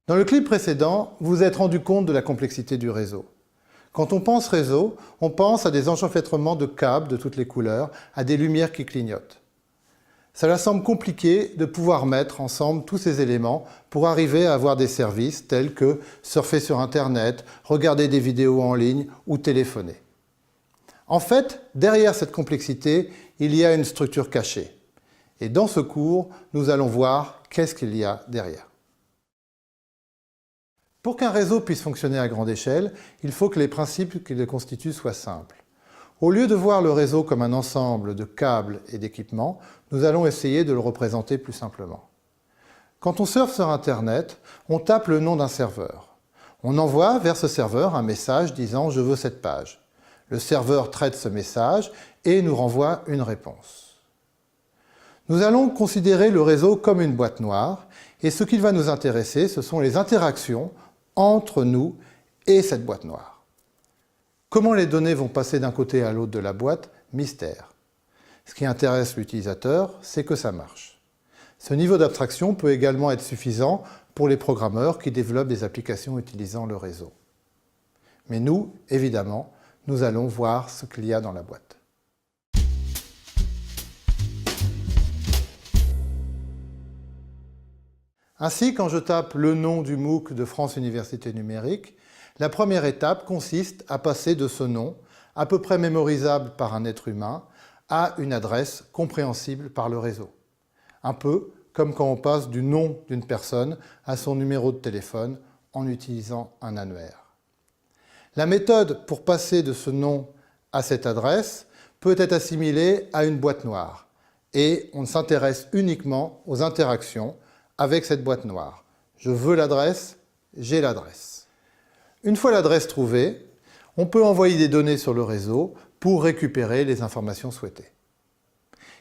Dans le clip précédent, vous vous êtes rendu compte de la complexité du réseau. Quand on pense réseau, on pense à des enchevêtrements de câbles de toutes les couleurs, à des lumières qui clignotent. Cela semble compliqué de pouvoir mettre ensemble tous ces éléments pour arriver à avoir des services tels que surfer sur Internet, regarder des vidéos en ligne ou téléphoner. En fait, derrière cette complexité, il y a une structure cachée. Et dans ce cours, nous allons voir qu'est-ce qu'il y a derrière. Pour qu'un réseau puisse fonctionner à grande échelle, il faut que les principes qui le constituent soient simples. Au lieu de voir le réseau comme un ensemble de câbles et d'équipements, nous allons essayer de le représenter plus simplement. Quand on surfe sur Internet, on tape le nom d'un serveur. On envoie vers ce serveur un message disant « Je veux cette page ». Le serveur traite ce message et nous renvoie une réponse. Nous allons considérer le réseau comme une boîte noire et ce qui va nous intéresser, ce sont les interactions entre nous et cette boîte noire. Comment les données vont passer d'un côté à l'autre de la boîte? Mystère. Ce qui intéresse l'utilisateur, c'est que ça marche. Ce niveau d'abstraction peut également être suffisant pour les programmeurs qui développent des applications utilisant le réseau. Mais nous, évidemment, nous allons voir ce qu'il y a dans la boîte. Ainsi, quand je tape le nom du MOOC de France Université Numérique, la première étape consiste à passer de ce nom, à peu près mémorisable par un être humain, à une adresse compréhensible par le réseau. Un peu comme quand on passe du nom d'une personne à son numéro de téléphone en utilisant un annuaire. La méthode pour passer de ce nom à cette adresse peut être assimilée à une boîte noire et on s'intéresse uniquement aux interactions avec cette boîte noire. Je veux l'adresse, j'ai l'adresse. Une fois l'adresse trouvée, on peut envoyer des données sur le réseau pour récupérer les informations souhaitées.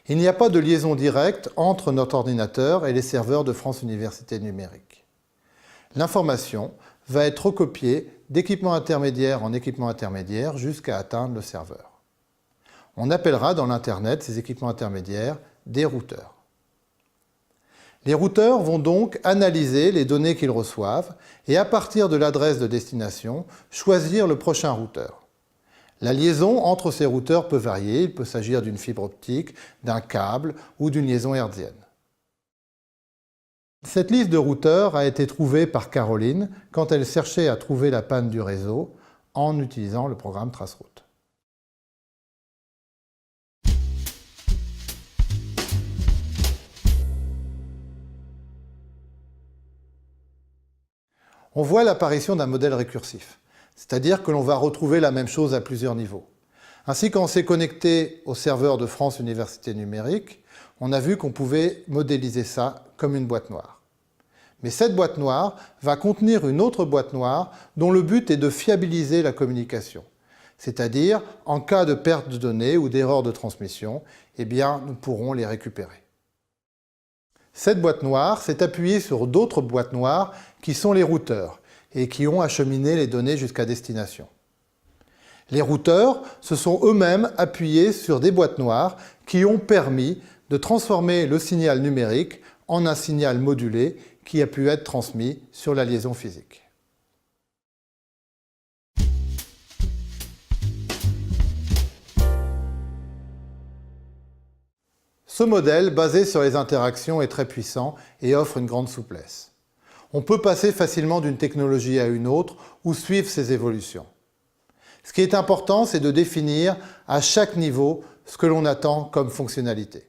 Il n'y a pas de liaison directe entre notre ordinateur et les serveurs de France Université Numérique. L'information va être recopiée d'équipement intermédiaire en équipement intermédiaire jusqu'à atteindre le serveur. On appellera dans l'Internet ces équipements intermédiaires des routeurs. Les routeurs vont donc analyser les données qu'ils reçoivent et à partir de l'adresse de destination, choisir le prochain routeur. La liaison entre ces routeurs peut varier, il peut s'agir d'une fibre optique, d'un câble ou d'une liaison hertzienne. Cette liste de routeurs a été trouvée par Caroline quand elle cherchait à trouver la panne du réseau en utilisant le programme Traceroute. On voit l'apparition d'un modèle récursif, c'est-à-dire que l'on va retrouver la même chose à plusieurs niveaux. Ainsi, quand on s'est connecté au serveur de France Université Numérique, on a vu qu'on pouvait modéliser ça comme une boîte noire. Mais cette boîte noire va contenir une autre boîte noire dont le but est de fiabiliser la communication. C'est-à-dire, en cas de perte de données ou d'erreur de transmission, eh bien, nous pourrons les récupérer. Cette boîte noire s'est appuyée sur d'autres boîtes noires qui sont les routeurs et qui ont acheminé les données jusqu'à destination. Les routeurs se sont eux-mêmes appuyés sur des boîtes noires qui ont permis de transformer le signal numérique en un signal modulé qui a pu être transmis sur la liaison physique. Ce modèle, basé sur les interactions, est très puissant et offre une grande souplesse. On peut passer facilement d'une technologie à une autre ou suivre ses évolutions. Ce qui est important, c'est de définir à chaque niveau ce que l'on attend comme fonctionnalité.